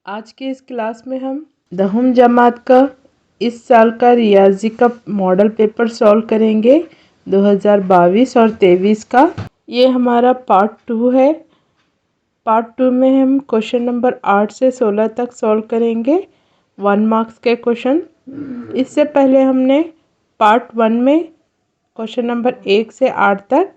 आज के इस क्लास में हम 10वीं जमात का इस साल का रियाजी का मॉडल पेपर सॉल्व करेंगे 2022 और 23 का। ये हमारा पार्ट 2 है। पार्ट 2 में हम क्वेश्चन नंबर 8 से 16 तक सॉल्व करेंगे 1 मार्क्स के क्वेश्चन। इससे पहले हमने पार्ट 1 में क्वेश्चन नंबर 1 से 8 तक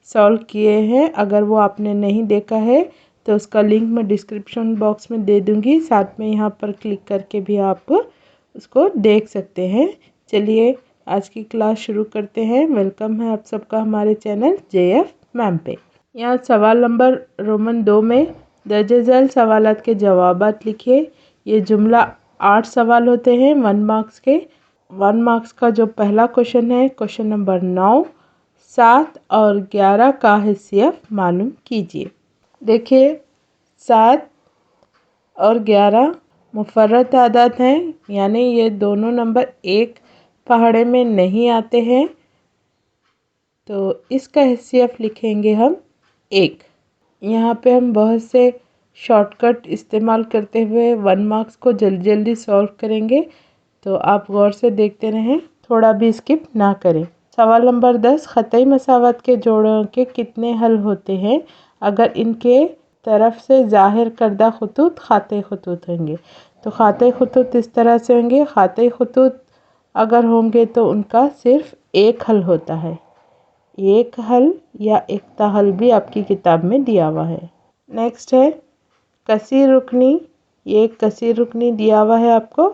सॉल्व किए हैं। अगर वो आपने नहीं देखा है तो उसका लिंक मैं डिस्क्रिप्शन बॉक्स में दे दूंगी, साथ में यहाँ पर क्लिक करके भी आप उसको देख सकते हैं। चलिए आज की क्लास शुरू करते हैं। वेलकम है आप सबका हमारे चैनल JF मैम पे। यहाँ सवाल नंबर रोमन 2 में दर्जे झेल सवालात के जवाबात लिखिए। ये जुमला 8 सवाल होते हैं 1 मार्क्स के। 1 मार्क्स का जो पहला क्वेश्चन है क्वेश्चन नंबर 9, 7 और 11 का हिस्सा मालूम कीजिए। देखिए 7 और 11 मुफर्रद तादाद हैं, यानी ये दोनों नंबर एक पहाड़े में नहीं आते हैं, तो इसका हिस्सा लिखेंगे हम 1। यहाँ पे हम बहुत से शॉर्टकट इस्तेमाल करते हुए 1 मार्क्स को जल्दी जल्दी सॉल्व करेंगे, तो आप गौर से देखते रहें, थोड़ा भी स्किप ना करें। सवाल नंबर 10, ख़तई मसावत के जोड़ों के कितने हल होते हैं अगर इनके तरफ से ज़ाहिर करदा खतूत खाते खतूत होंगे। तो खाते खतूत इस तरह से होंगे, खाते खतूत अगर होंगे तो उनका सिर्फ एक हल होता है। एक हल या एकता हल भी आपकी किताब में दिया हुआ है। नेक्स्ट है कसीर रुकनी। ये कसीर रुकनी दिया हुआ है आपको।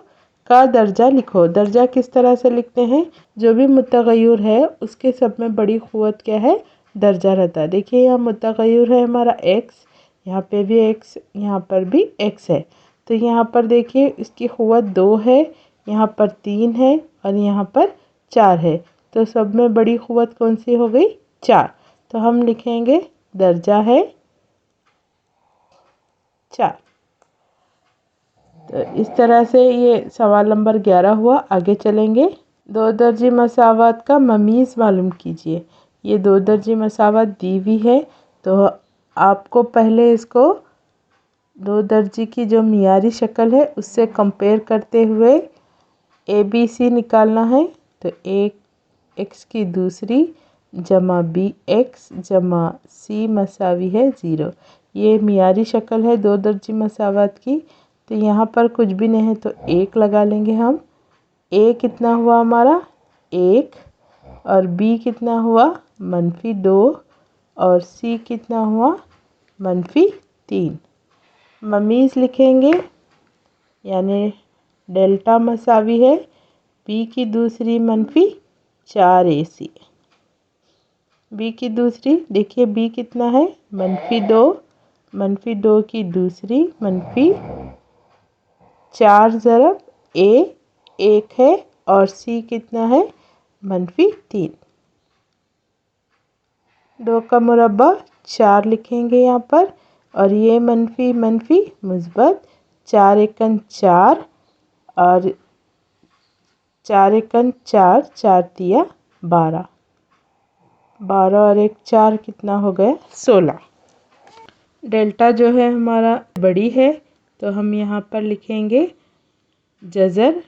का दर्जा लिखो। दर्जा किस तरह से लिखते हैं, जो भी मुतगय्युर है उसके सब में बड़ी क़ुव्वत क्या है, दर्जा रहता है। देखिए यहाँ मुतगय्युर है हमारा x, यहाँ पे भी x, यहाँ पर भी x है, तो यहाँ पर देखिए इसकी क़ुव्वत 2 है, यहाँ पर 3 है और यहाँ पर 4 है, तो सब में बड़ी क़ुव्वत कौन सी हो गई, 4। तो हम लिखेंगे दर्जा है 4। तो इस तरह से ये सवाल नंबर 11 हुआ। आगे चलेंगे। 2 दर्जी मसावत का ममीज़ मालूम कीजिए। ये 2 दर्जी मसावत दी हुई है, तो आपको पहले इसको 2 दर्जी की जो मियारी शक्ल है उससे कंपेयर करते हुए ABC निकालना है। तो एक x की दूसरी जमा bx जमा c मसावी है 0। ये मियारी शक्ल है 2 दर्जी मसावत की, तो यहाँ पर कुछ भी नहीं है तो 1 लगा लेंगे हम। a कितना हुआ हमारा 1 और b कितना हुआ -2 और c कितना हुआ -3। ममीज़ लिखेंगे, यानी डेल्टा मसावी है b की दूसरी -4ac। b की दूसरी देखिए b कितना है -2, -2 की दूसरी -4 ज़रब a 1 है और c कितना है -3। 2 का मुरब्बा 4 लिखेंगे यहाँ पर, और ये मनफी मनफी मुस्बत 4 एकन 4 और 4 एकन 4, 4 तिया 12, 12 और 1 4 कितना हो गया 16। डेल्टा जो है हमारा बड़ी है, तो हम यहाँ पर लिखेंगे जज़र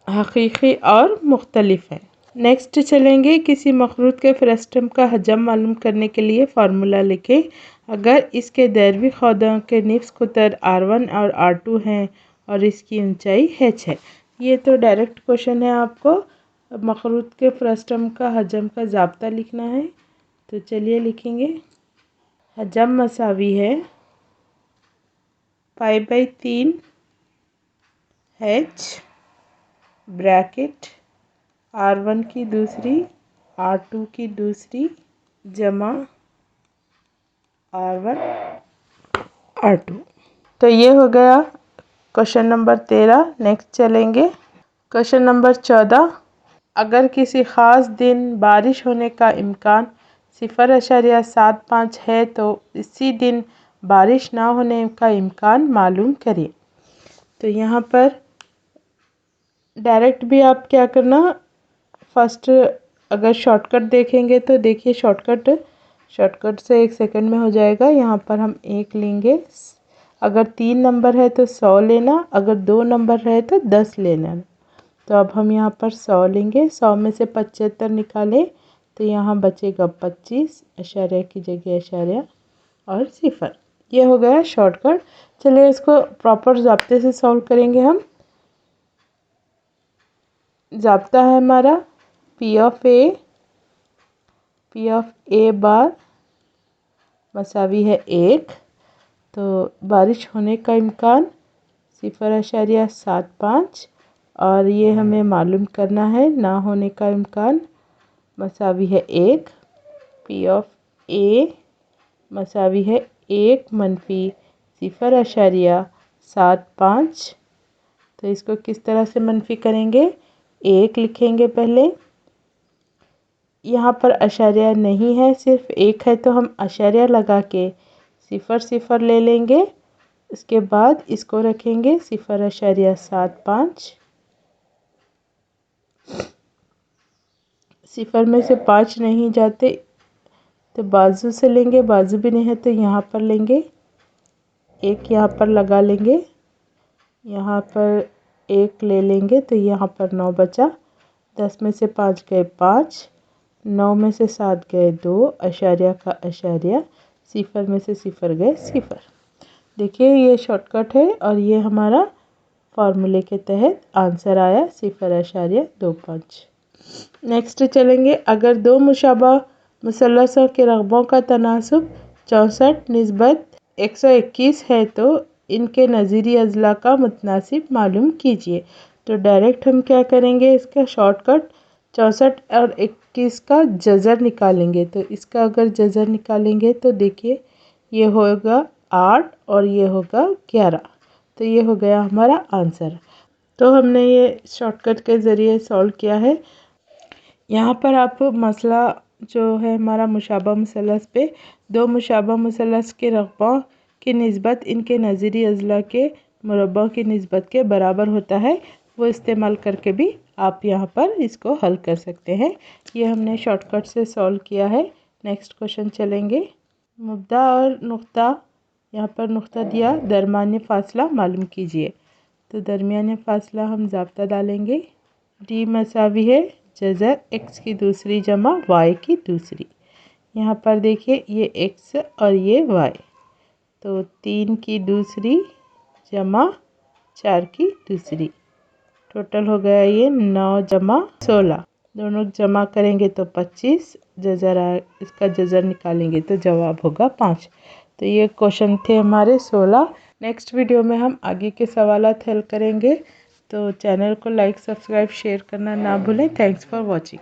हकीकी और मुख्तलिफ है। नेक्स्ट चलेंगे। किसी मखरूत के फ्रस्टम का हजम मालूम करने के लिए फार्मूला लिखें। अगर इसके दैरवी खौदों के निफ्स कुतर R1 और R2 हैं और इसकी ऊंचाई h है। ये तो डायरेक्ट क्वेश्चन है, आपको मखरूत के फ्रस्टम का हजम का ज़ाब्ता लिखना है। तो चलिए लिखेंगे। हजम मसावी है π/3 h ब्रैकेट R1 की दूसरी R2 की दूसरी जमा R1 R2। तो ये हो गया क्वेश्चन नंबर 13। नेक्स्ट चलेंगे। क्वेश्चन नंबर 14, अगर किसी ख़ास दिन बारिश होने का इम्कान 0.75 है तो इसी दिन बारिश ना होने का इम्कान मालूम करें। तो यहाँ पर डायरेक्ट भी आप क्या करना, फर्स्ट अगर शॉर्टकट देखेंगे तो देखिए शॉर्टकट से 1 सेकंड में हो जाएगा। यहाँ पर हम 1 लेंगे, अगर 3 नंबर है तो 100 लेना, अगर 2 नंबर है तो 10 लेना। तो अब हम यहाँ पर 100 लेंगे, 100 में से 75 निकालें तो यहाँ बचेगा 25, अशारिया की जगह अशारिया और सिफर। ये हो गया शॉर्टकट। चलिए इसको प्रॉपर ज़ाब्ते से सॉल्व करेंगे हम। ज़ाब्ता है हमारा पी ऑफ ए बार मसावी है 1। तो बारिश होने का इम्कान 0.75 और ये हमें मालूम करना है ना होने का इम्कान मसावी है 1। पी ऑफ ए मसावी है 1 - 0.75। तो इसको किस तरह से मनफी करेंगे, 1 लिखेंगे पहले। यहाँ पर अशारिया नहीं है, सिर्फ 1 है, तो हम अशारिया लगा के 0 ले लेंगे। इसके बाद इसको रखेंगे 0.75। 0 में से 5 नहीं जाते तो बाजू से लेंगे, बाजू भी नहीं है तो यहाँ पर लेंगे, 1 यहाँ पर लगा लेंगे, यहाँ पर 1 ले लेंगे तो यहाँ पर 9 बचा। 10 में से 5 गए 5, 9 में से 7 गए 2, अशारिया का अशारिया, 0 में से 0 गए 0। देखिए ये शॉर्टकट है और ये हमारा फार्मूले के तहत आंसर आया 0.25। नेक्स्ट चलेंगे। अगर दो मुशाबा मुसल्लसों के रकबों का तनासुब 64 निस्बत 121 है तो इनके नज़ीरी अज़ला का मुतनासिब मालूम कीजिए। तो डायरेक्ट हम क्या करेंगे, इसका शॉर्टकट 64 और 21 का जज़र निकालेंगे। तो इसका अगर जज़र निकालेंगे तो देखिए ये होगा 8 और ये होगा 11। तो ये हो गया हमारा आंसर। तो हमने ये शॉर्टकट के ज़रिए सॉल्व किया है। यहाँ पर आप मसला जो है हमारा मुशाबा मुसल्लस पे, दो मुशाबा मुसल्लस के रकबों की निस्बत इनके नज़ीरी अज़ला के मुरब्बों की निस्बत के बराबर होता है, वो इस्तेमाल करके भी आप यहाँ पर इसको हल कर सकते हैं। ये हमने शॉर्टकट से सॉल्व किया है। नेक्स्ट क्वेश्चन चलेंगे। मुब्दा और नुक्ता, यहाँ पर नुक्ता दिया, दरमियानी फ़ासला मालूम कीजिए। तो दरमियानी फ़ासला हम ज़ाब्ता डालेंगे, डी मसावी है जज़र x की दूसरी जमा y की दूसरी। यहाँ पर देखिए ये x और ये y, तो 3 की दूसरी जमा 4 की दूसरी, टोटल हो गया ये 9 जमा 16। दोनों जमा करेंगे तो 25, जज़र इसका जज़र निकालेंगे तो जवाब होगा 5। तो ये क्वेश्चन थे हमारे 16। नेक्स्ट वीडियो में हम आगे के सवालात हल करेंगे। तो चैनल को लाइक, सब्सक्राइब, शेयर करना ना भूलें। Thanks for watching.